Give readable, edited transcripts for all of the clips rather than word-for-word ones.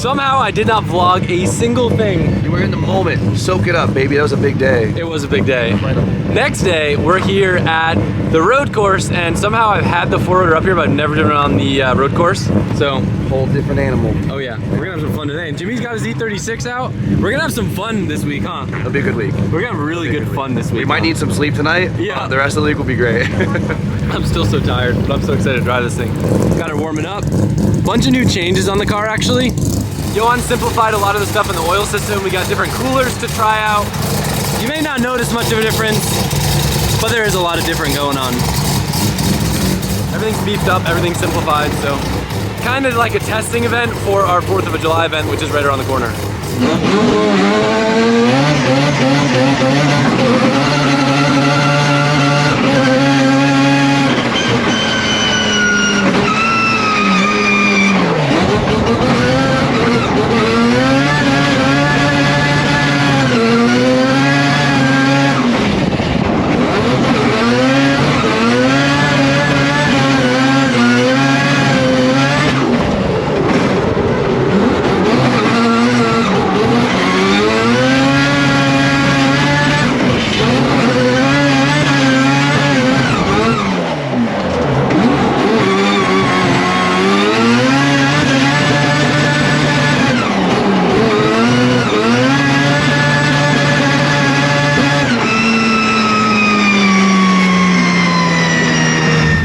Somehow I did not vlog a single thing. You were in the moment. Soak it up, baby. That was a big day. It was a big day. Next day, we're here at the road course, and somehow I've had the 4-rotor up here, but I've never driven it on the road course. So, Whole different animal. oh yeah, we're gonna have some fun today. And Jimmy's got his E36 out. We're gonna have some fun this week, huh? It'll be a good week. We're gonna have really good fun this week. We might need some sleep tonight. Yeah. The rest of the week will be great. I'm still so tired, but I'm so excited to drive this thing. Got her warming up. Bunch of new changes on the car, actually. Johan simplified a lot of the stuff in the oil system. We got different coolers to try out. You may not notice much of a difference, but there is a lot of different going on. Everything's beefed up, everything's simplified, so kind of like a testing event for our 4th of July event, which is right around the corner.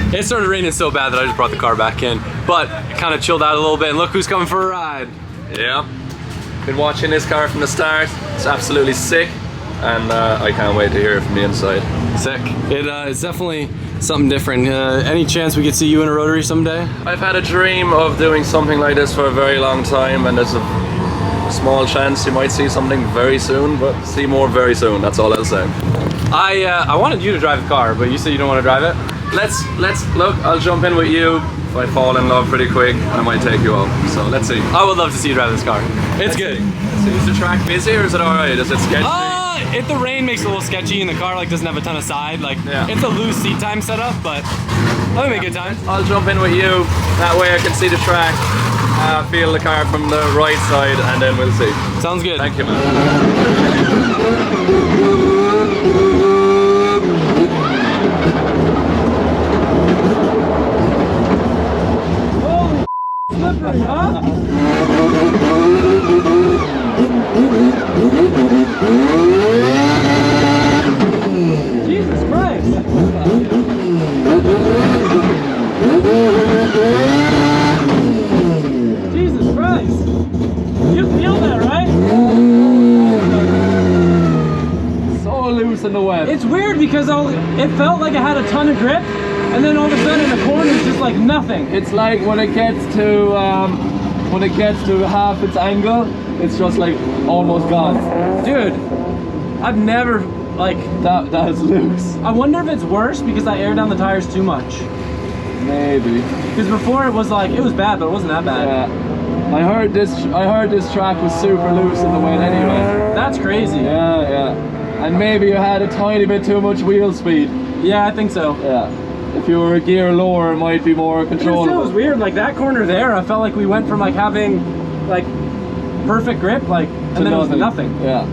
It started raining so bad that I just brought the car back in, but it kind of chilled out a little bit, and look who's coming for a ride. Yeah, been watching this car from the start. It's absolutely sick, and I can't wait to hear it from the inside. Sick. It's definitely something different. Any chance we could see you in a rotary someday? I've had a dream of doing something like this for a very long time, and there's a small chance you might see something very soon, but see more very soon, that's all I'll say. I wanted you to drive the car, but you said you don't want to drive it? Let's look, I'll jump in with you. If I fall in love pretty quick, I might take you up. So let's see. I would love to see you drive this car. It's good. So is the track busy or is it alright? Is it sketchy? If the rain makes it a little sketchy and the car like doesn't have a ton of side, like Yeah. it's a loose seat time setup, but that'll be a good time. I'll jump in with you. That way I can see the track, feel the car from the right side, and then we'll see. Sounds good. Thank you, man. Slippery, huh? Jesus Christ! Jesus Christ! You feel that, right? So loose in the web. It's weird because it felt like it had a ton of grip, and then all of a sudden the corner's just like nothing. It's like when it gets to half its angle, it's just like almost gone. Dude, I've never, like... That is loose. I wonder if it's worse because I air down the tires too much. Maybe. Because before it was like, it was bad, but it wasn't that bad. Yeah. I heard this track was super loose in the wind anyway. That's crazy. Yeah. And maybe you had a tiny bit too much wheel speed. Yeah, I think so. Yeah. If you were a gear lower, it might be more controllable. It was weird, like that corner there, I felt like we went from like having like perfect grip, like, and then it was nothing. Yeah.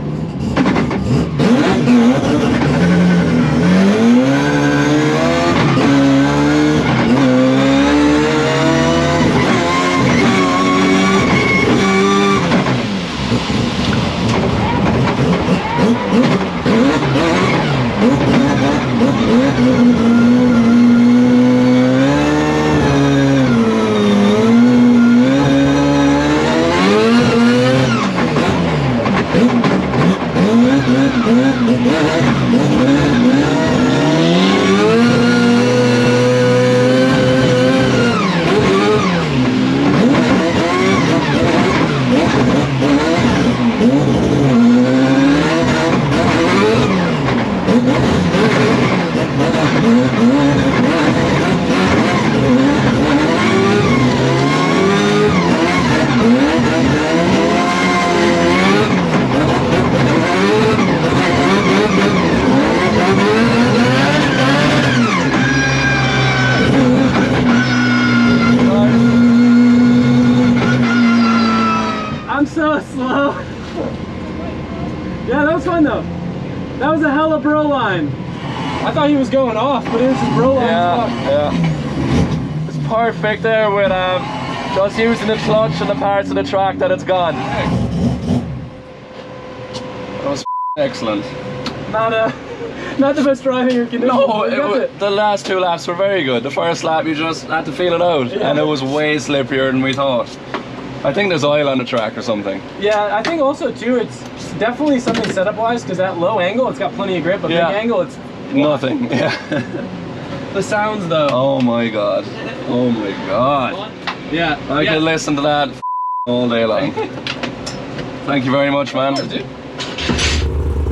going so slow. Yeah, that was fun though. That was a hella bro line. I thought he was going off, but it was just bro line. Yeah. It's perfect there with just using the clutch and the parts of the track that it's gone. That was excellent. Not the best driving or condition. No, the last 2 laps were very good. The first lap you just had to feel it out, and it was way slipperier than we thought. I think there's oil on the track or something. Yeah, I think also too, it's definitely something setup wise, because that low angle, it's got plenty of grip, but big angle, it's nothing. Yeah. The sounds though. Oh my god. Oh my god. Yeah. I could listen to that all day long. Thank you very much, man.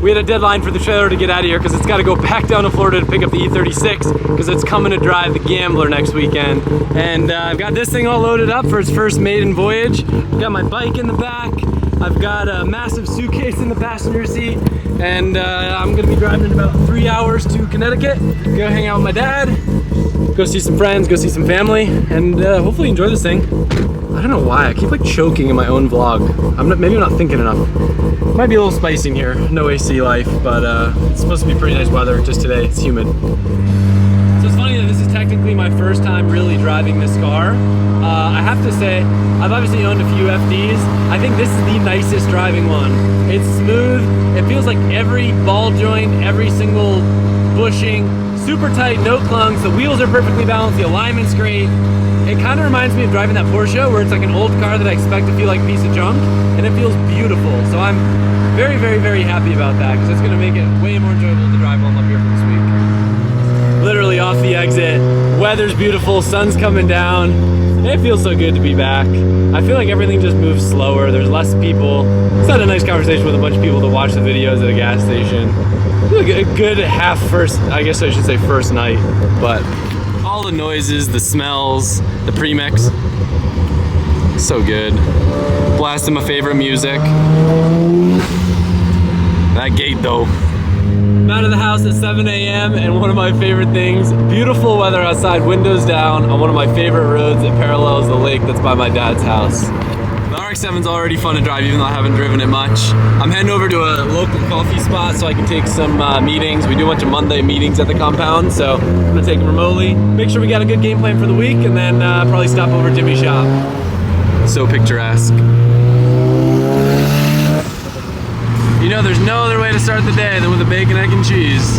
We had a deadline for the trailer to get out of here because it's got to go back down to Florida to pick up the E36 because it's coming to drive the Gambler next weekend. And I've got this thing all loaded up for its first maiden voyage. I've got my bike in the back. I've got a massive suitcase in the passenger seat. And I'm going to be driving in about 3 hours to Connecticut. Go hang out with my dad, go see some friends, go see some family, and hopefully enjoy this thing. I don't know why, I keep like choking in my own vlog. Maybe I'm not thinking enough. Might be a little spicy in here, no AC life, but it's supposed to be pretty nice weather just today, it's humid. So it's funny that this is technically my first time really driving this car. I have to say, I've obviously owned a few FDs. I think this is the nicest driving one. It's smooth, it feels like every ball joint, every single bushing, super tight, no clunks, the wheels are perfectly balanced, the alignment's great. It kind of reminds me of driving that Porsche where it's like an old car that I expect to feel like a piece of junk, and it feels beautiful. So I'm very, very, very happy about that because it's going to make it way more enjoyable to drive while I'm up here for this week. Literally off the exit, weather's beautiful, sun's coming down. It feels so good to be back. I feel like everything just moves slower, there's less people. Just had a nice conversation with a bunch of people to watch the videos at a gas station. A good half first, I guess I should say first night, but all the noises, the smells, the premix, so good. Blasting my favorite music. That gate though. I'm out of the house at 7 a.m. and one of my favorite things, beautiful weather outside, windows down, on one of my favorite roads that parallels the lake that's by my dad's house. The RX7's already fun to drive even though I haven't driven it much. I'm heading over to a local coffee spot so I can take some meetings. We do a bunch of Monday meetings at the compound, so I'm gonna take them remotely. Make sure we got a good game plan for the week and then probably stop over at Jimmy's shop. So picturesque. You know, there's no other way to start the day than with a bacon, egg, and cheese.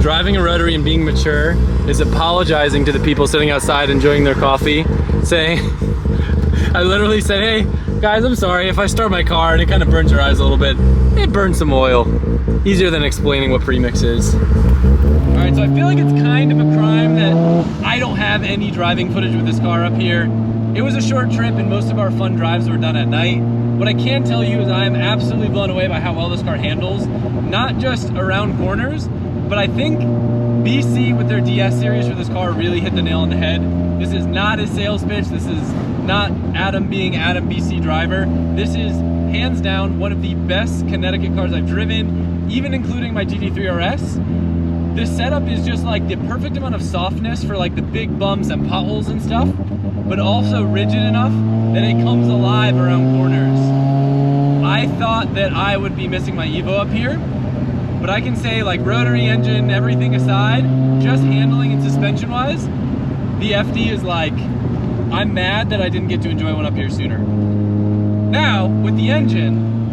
Driving a rotary and being mature is apologizing to the people sitting outside enjoying their coffee, saying, I literally said, hey, guys, I'm sorry if I start my car and it kind of burns your eyes a little bit. It burns some oil. Easier than explaining what premix is. All right, so I feel like it's kind of a crime that I don't have any driving footage with this car up here. It was a short trip and most of our fun drives were done at night. What I can tell you is I am absolutely blown away by how well this car handles, not just around corners, but I think BC with their DS series for this car really hit the nail on the head. This is not a sales pitch. This is not Adam being Adam BC driver. This is hands down one of the best Connecticut cars I've driven, even including my GT3 RS. This setup is just like the perfect amount of softness for like the big bumps and potholes and stuff, but also rigid enough that it comes alive around corners. I thought that I would be missing my Evo up here, but I can say, like, rotary engine, everything aside, just handling and suspension wise, the FD is like, I'm mad that I didn't get to enjoy one up here sooner. Now, with the engine,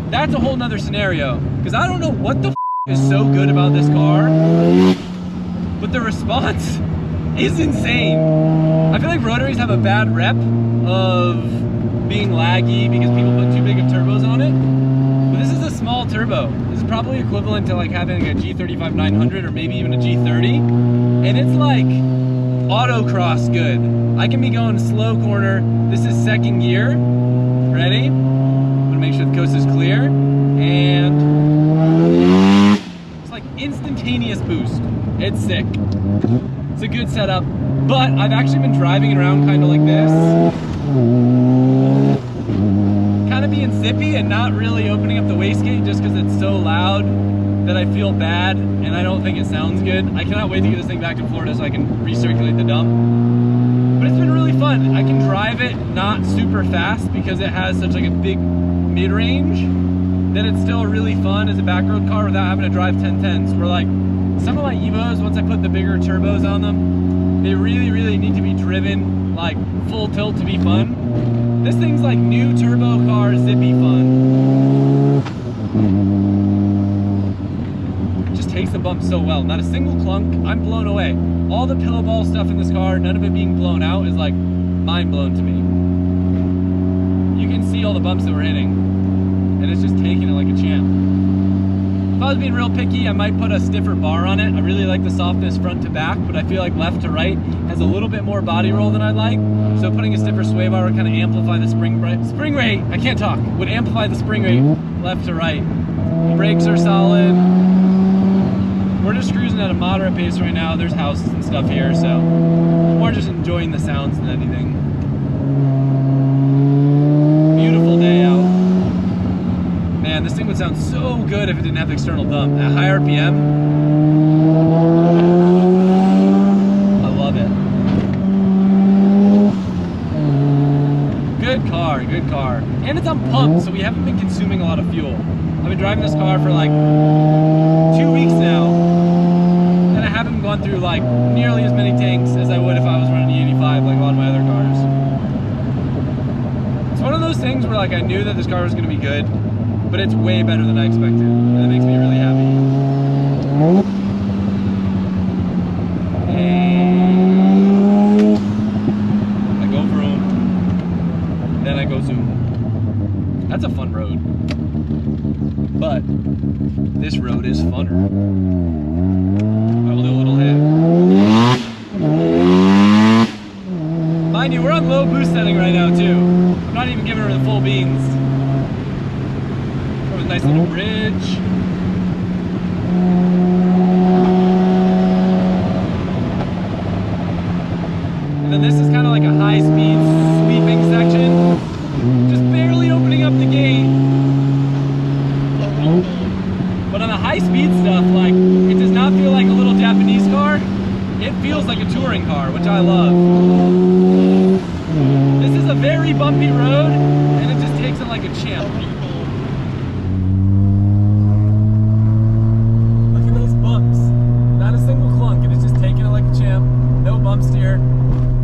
that's a whole nother scenario, because I don't know what the is so good about this car, but the response is insane. I feel like rotaries have a bad rep of being laggy because people put too big of turbos on it, but this is a small turbo. This is probably equivalent to like having a G35-900 or maybe even a G30, and it's like autocross good. I can be going slow corner. This is second gear. Ready? I'm gonna make sure the coast is clear, and it's like instantaneous boost. It's sick. It's a good setup, but I've actually been driving it around kind of like this. Kind of being zippy and not really opening up the wastegate just because it's so loud that I feel bad and I don't think it sounds good. I cannot wait to get this thing back to Florida so I can recirculate the dump. But it's been really fun. I can drive it not super fast because it has such like a big mid-range. Then it's still really fun as a backroad car without having to drive 1010s. Where like some of my Evos, once I put the bigger turbos on them, they really need to be driven like full tilt to be fun. This thing's like new turbo car zippy fun. Just takes the bump so well. Not a single clunk. I'm blown away. All the pillow ball stuff in this car, none of it being blown out, is like mind blown to me. You can see all the bumps that we're hitting, and it's just taking it like a champ. If I was being real picky, I might put a stiffer bar on it. I really like the softness front to back, but I feel like left to right has a little bit more body roll than I'd like. So putting a stiffer sway bar would kind of amplify the spring rate. I can't talk. Would amplify the spring rate left to right. Brakes are solid. We're just cruising at a moderate pace right now. There's houses and stuff here, so more just enjoying the sounds than anything. Beautiful day out. Man, this thing would sound so good if it didn't have the external dump. At high RPM, I love it. Good car, good car. And it's on pump, so we haven't been consuming a lot of fuel. I've been driving this car for like 2 weeks now, and I haven't gone through like nearly as many tanks as I would if I was running the 85 like a lot of my other cars. It's one of those things where like I knew that this car was going to be good, but it's way better than I expected, and it makes me really happy. And I go vroom, then I go zoom. That's a fun road. But this road is funner. I will do a little hit. Mind you, we're on low boost setting right now too. I'm not even giving her the full beans. From a nice little bridge. And then this is kind of like a high-speed sweeping section. Just barely opening up the gate. But on the high-speed stuff, like, it does not feel like a little Japanese car. It feels like a touring car, which I love. This is a very bumpy road, and it just takes it like a champ. Look at those bumps. Not a single clunk, and it's just taking it like a champ. No bumps here.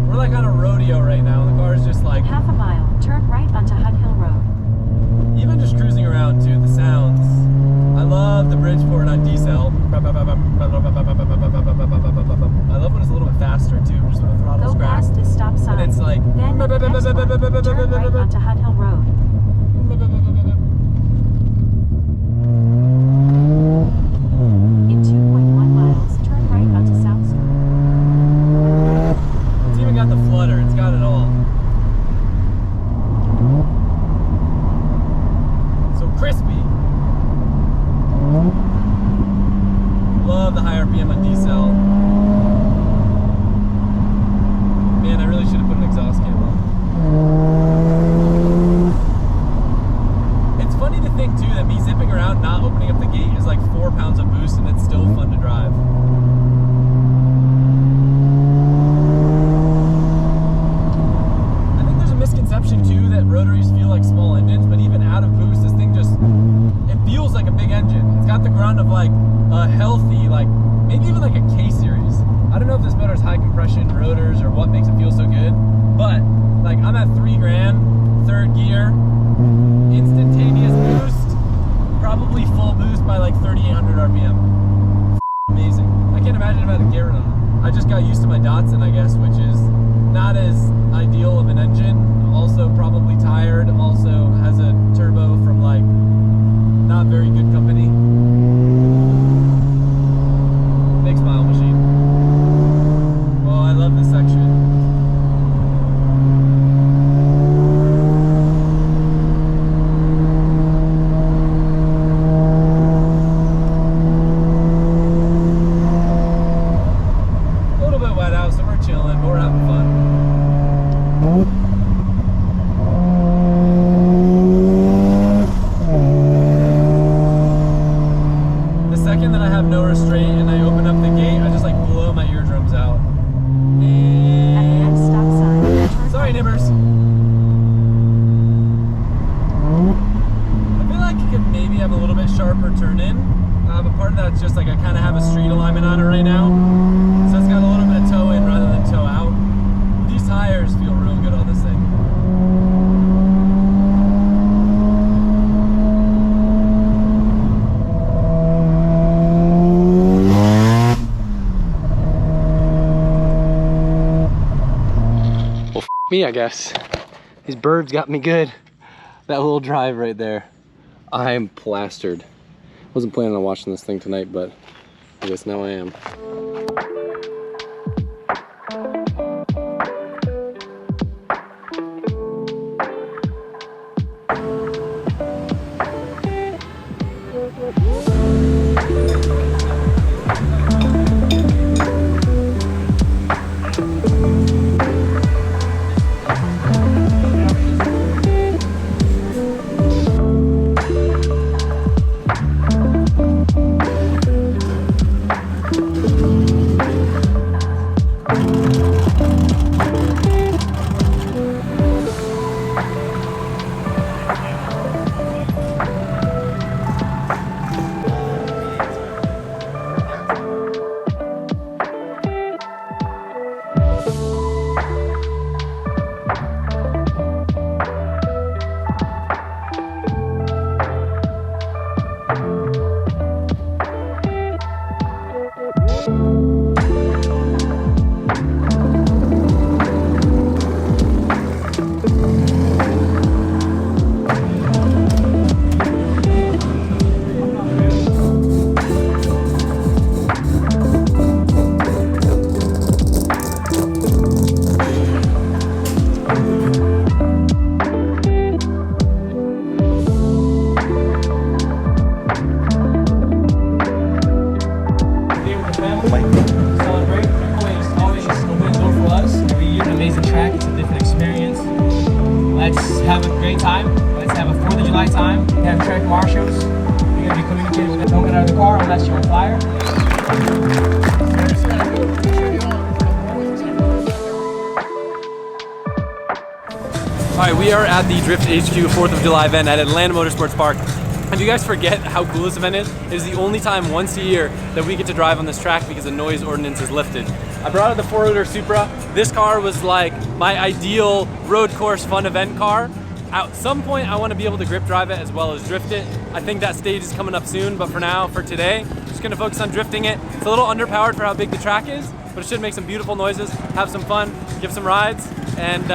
We're like on a rodeo right now. The car is just like... Half a mile, turn right onto Hunt Hill Road. Even just cruising around too, the sounds. I love the Bridgeport on decel. I love when it's a little bit faster too, just when the throttle's Go cracked. past the stop sign. And it's like... Then next one, turn right onto Hunt Hill Road. In 2.1 miles, turn right onto South Street. It's even got the flutter, it's got it all. So crispy. Love the high RPM on decel. Man, I really should have put an exhaust cam on. It's funny to think too that me zipping around not opening up the gate is like 4 pounds of boost and it's still fun to drive. I think there's a misconception too that rotaries feel like small engines, but even out of boost, this thing just, it feels like a big engine. It's got the grunt of like a healthy, like maybe even like a K-series. I don't know if this motor has high compression rotors or what makes it feel so good, but like I'm at 3 grand, third gear, instantaneous boost, probably full boost by like 3,800 RPM. Amazing. I can't imagine if I had a gear on it. I just got used to my Datsun, I guess, which is not as ideal of an engine. Also probably tired, also has a turbo from like not very good company. Big smile machine. Well, I love this section. A little bit wet out, so we're chilling, but we're having fun. turn in, but part of that's just like I kind of have a street alignment on it right now, so it's got a little bit of toe in rather than toe out. These tires feel real good on this thing. Well, me, I guess. These birds got me good. That little drive right there. I'm plastered. Wasn't planning on watching this thing tonight, but I guess now I am. Let's have a great time. Let's have a 4th of July time. We have track marshals. You're gonna be communicating with them. Don't get out of the car unless you're on fire. Alright, we are at the Drift HQ 4th of July event at Atlanta Motorsports Park. And you guys forget how cool this event is? It is the only time once a year that we get to drive on this track because the noise ordinance is lifted. I brought out the Rotor Supra. This car was like my ideal road course fun event car. At some point I want to be able to grip drive it as well as drift it. I think that stage is coming up soon, but for now, for today, I'm just gonna focus on drifting it. It's a little underpowered for how big the track is, but it should make some beautiful noises, have some fun, give some rides, and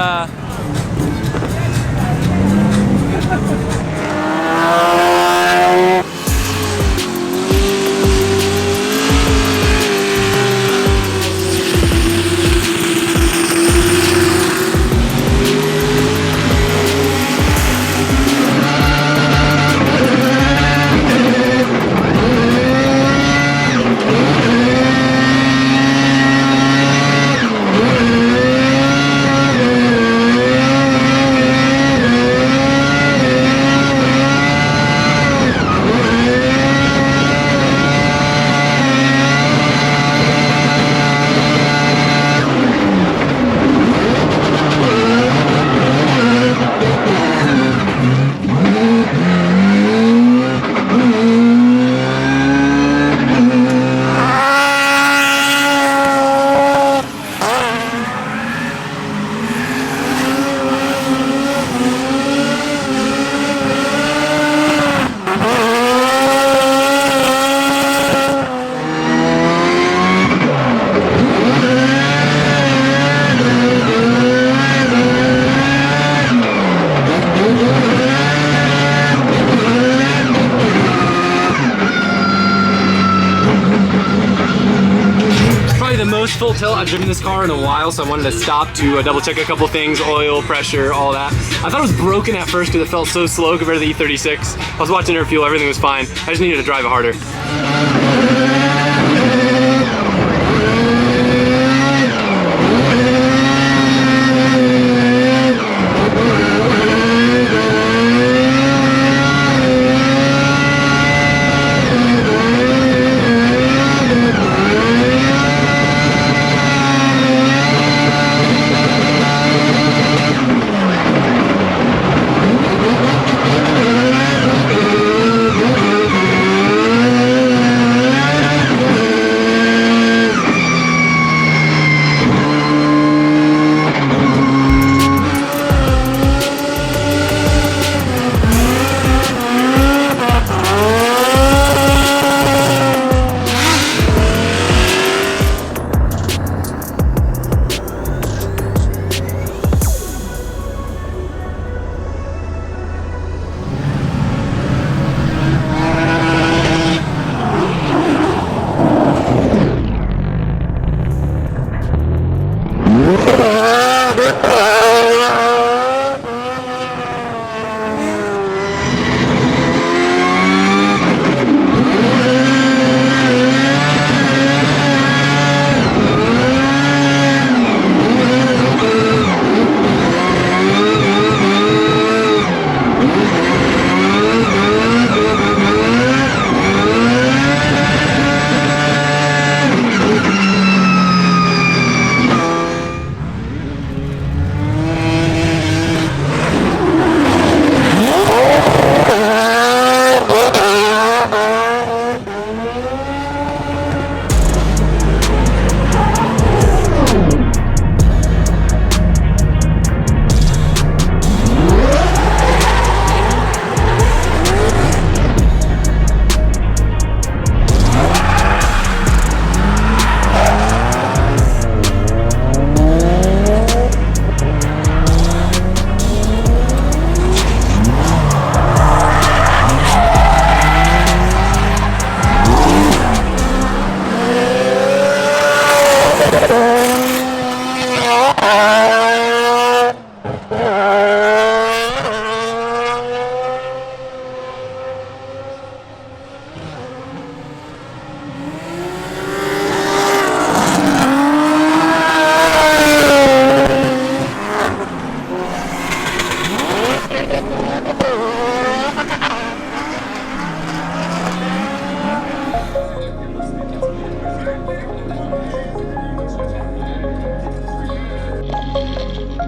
full tilt. I've driven this car in a while, so I wanted to stop to double check a couple things, oil, pressure, all that. I thought it was broken at first because it felt so slow compared to the E36. I was watching air fuel, everything was fine. I just needed to drive it harder.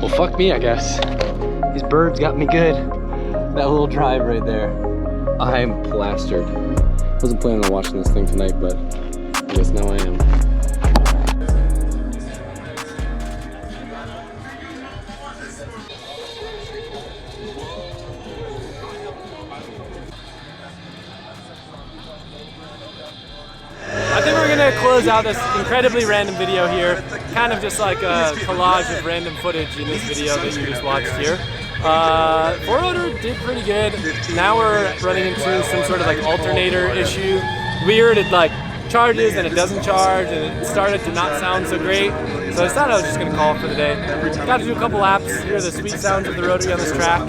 Well, fuck me, I guess. These birds got me good. That little drive right there. I'm plastered. Wasn't planning on watching this thing tonight, but I guess now I am. I think we're gonna close out this incredibly random video here. Kind of just like a collage of random footage in this video that you just watched here. 4-rotor did pretty good. Now we're running into some sort of like alternator issue. Weird, it like charges and it doesn't charge, and it started to not sound so great. So I thought I was just gonna call it for the day. Got to do a couple laps, hear the sweet sounds of the rotary on this track,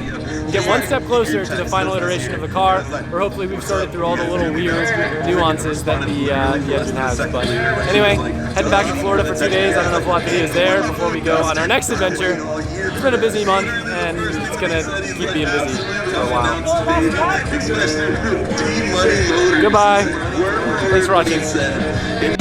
get one step closer to the final iteration of the car, where hopefully we've sorted through all the little weird nuances that the engine has. But anyway, heading back to Florida for 2 days. I don't know if we'll have videos there before we go on our next adventure. It's been a busy month, and it's gonna keep being busy for a while. Goodbye. Thanks for watching.